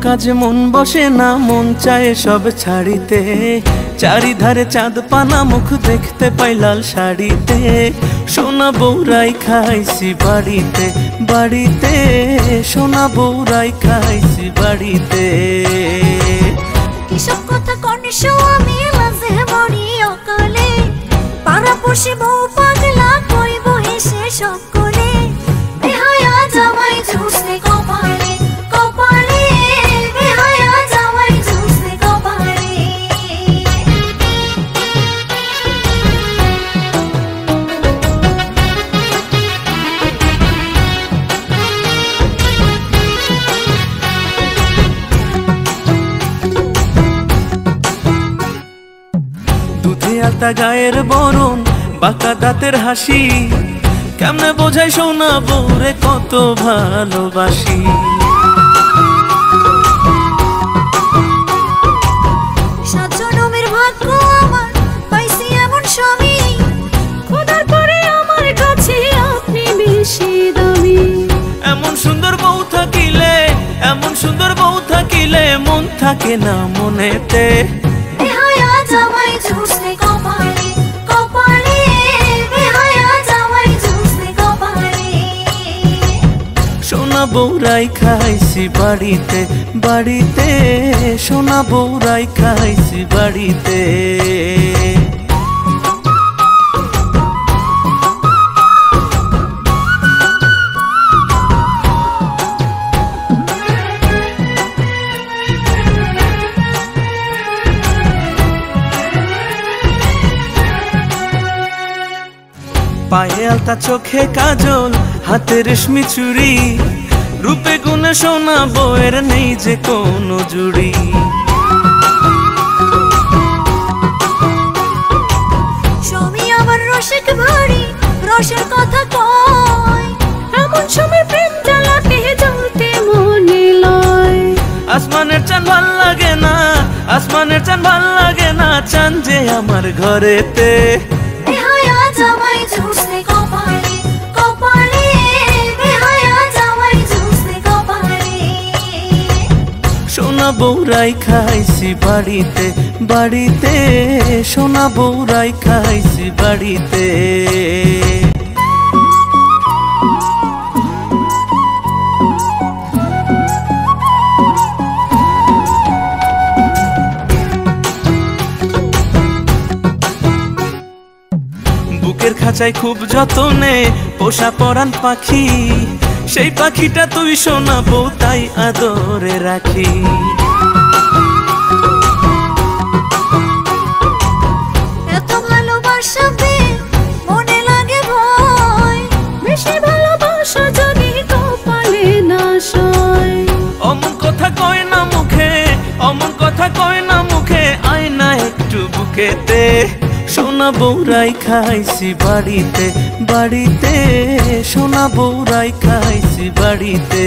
কাজে মন বসে না, মন চায় সব ছাড়িতে। চারিধারে চাঁদ পানা, মুখ দেখতে পাই লাল শাড়িতে। সোনা বউরাই খাইছি বাড়িতে বাড়িতে, সোনা বউরাই খাইছি বাড়িতে। কিসব কথা কনিশো আমি লাজে মরি অকালে, পাড়া পড়শি বউ পাগলা কইব হেসে সকলে। বেহায়া জামাই ঝুসে কপালে কপালে, বেহায়া জামাই ঝুসে কপালে। দুধে আলতা গায়ের বরণ, বাঁকা দাঁতের হাসি, কেমনে বোঝাই সোনা বউরে কত ভালোবাসি। সাত জনমের ভাগ্য আমার পাইছি এমন স্বামী, খোদার পরে আমার কাছে আপনি বেশি দামি। এমন সুন্দর বউ থাকিলে, এমন সুন্দর বউ থাকিলে, মন থাকে না মনেতে। বেহায়া জামাই ঝুসে কপালে কপালে, বেহায়া জামাই ঝুসে কপালে। সোনা বউরাই খাইছি বাড়িতে বাড়িতে, সোনা বউরাই খাইছি বাড়িতে। পায়ে আলতা, চোখে কাজল, হাতে রেশমি চুড়ি, রূপে গুণে সোনা বউয়ের নেই যে কোনো জুড়ি। স্বামী আমার রসিক ভারী, রসের কথা কয়, এমন সময় প্রেম জ্বালাতে জ্বলতে মনে লয়। আসমানের চাঁদ ভাল লাগে না, আসমানের চাঁদ ভাল লাগে না, চাঁদ যে আমার ঘরেতে। বেহায়া জামাই ঝুসে কপালে কপালে, বেহায়া জামাই ঝুসে কপালে। সোনা বউরাই খাইছি বাড়িতে বাড়িতে, সোনা বউরাই খাইছি বাড়িতে। বুকের খাঁচায় খুব যতনে পোষা পরাণ পাখি, সেই পাখিটা তুই সোনা বউ তাই আদরে রাখি। এত ভালোবাসা পেয়ে মনে লাগে ভয়, বেশি ভালোবাসা যদি কপালে না সয়। অমন কথা কয় না মুখে, অমন কথা কয় না মুখে, আয় না একটু বুকেতে। সোনা বউরাই খাইছি বাড়িতে বাড়িতে, সোনা বউরাই খাইছি বাড়িতে।